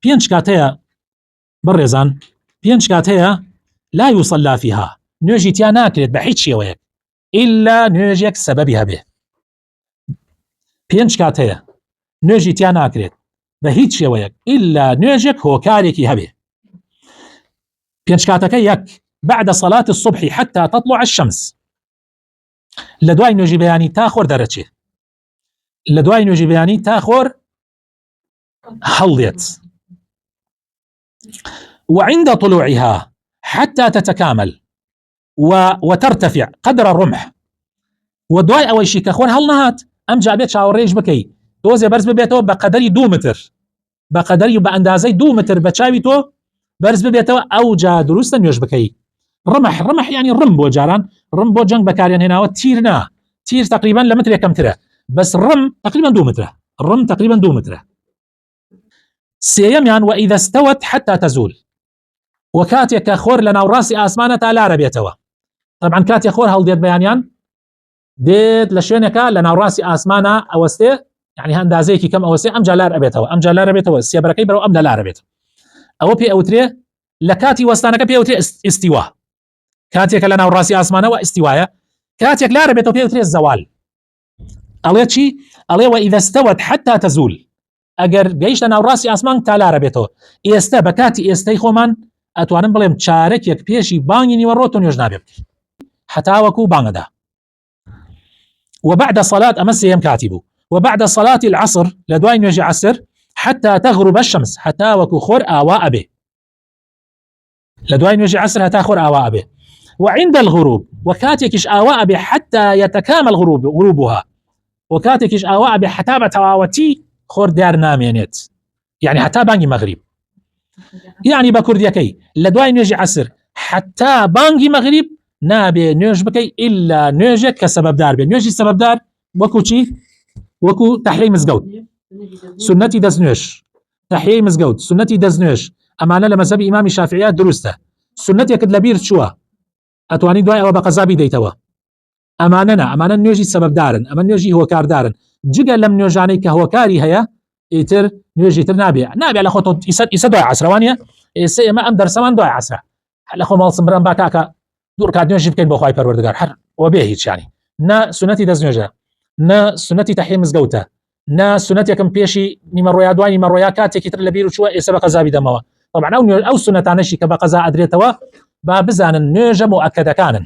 بينش كاتيا برزان بينش كاتيا لا يصلى فيها نوجي تيا ناكرت بحيث شيء إلا نوجيك سببها به بينش كاتيا نوجي تيا ناكرت بهيت شيء إلا نوجيك هو كاريكي هبه بينش كاتكي يك بعد صلاة الصبح حتى تطلع الشمس لدواي نوجي بياني تاخر درجة لدواي نوجي بياني تاخر حليت وعند طلوعها حتى تتكامل وترتفع قدر الرمح ودواي أول شيء كأخوان هل نهات أم جابت شاوريج بكي توزي برز ببيتو بقدري 2 متر بقدري بأندازي 2 متر بچاويتو برز ببيتو أو جا دروستا نيوش بكي رمح يعني الرمبو جاران رمبو جنگ بكاريان هنا وتيرنا تير تقريبا لمتر كم ترى بس الرم تقريبا 2 متر الرم تقريبا 2 متر سيم يعني وإذا استوت حتى تزول وكاتي كخور لنا وراسي آسمانة تالا ربيتوا طبعا كاتي خور هل ديت بيانيان ديت لشينك لنا وراسي آسمانة أوستي يعني هندازيكي كم أوستي أم جالار ربيتوا السيبركي برو أم لا ربيتوا أو بي أوتري لكاتي وستانك بي أوتري استواء كاتيك لنا وراسي آسمانة واستوايا كاتيك لا ربيتوا بي أوتري الزوال أليت شي ألي وإذا استوت حتى تزول اگر گەیشتە ناو ڕاستی ئاسمان تا لارە بێتەوە ئێستا بەکاتی ئێستەی خۆمان ئەتوانم بڵێم چارەکێک پێشی بانگی نیوەڕۆ تۆ نوێژ نابێت حتا وەکو بانگەدا وبعد صلاة أمس يم كاتبه وبعد صلاة العصر لدواي نوجي عصر حتى تغرب الشمس حتى وكو خور آواء به لدواي نوجي عصر حتى خور آواء به وعند الغروب وكاتكش آواء به حتى يتكامل غروبها وكاتكش آواء به حتى بتواوتي خور ديار نامينيت يعني حتى بانجي مغرب يعني بكرديكي لدواي نوجي عصر حتى بانجي مغرب نابي نوج بكي إلا نوجك كسبب دار بي نوجي سبب دار وكو چي وكو تحيي مزقود سنتي دزنوش تحيي مزقود سنتي دزنوش أمانا لمذهب إمام الشافعيات دروسته سنتي كد لبير شوا أتواني دواي أو بقزابي ديتوا أمانا نوجي سبب دارن أما نوجي هو كار دارن جيجا لم نوجاني كهو كاري هيا إتر نوجي تر نابي على خطو إسا دواي عصر وانيا إسا ما أم درسمان دواي عصر هل أخو مال صمران باكاكا دور كاد نوجي بكين بخواي پروردگار حر وبيهيج يعني نا سنتي دزنوجا نا سنتي تحيي مزقوتا نا سنتي كم بيشي نمرويا دواني مرويا كاتي كتر لبيرو شوى إسا بقزابي دموا طبعا أو سنتانشي كبقزا أدريتوا بابزان نوجا مؤكدا كانن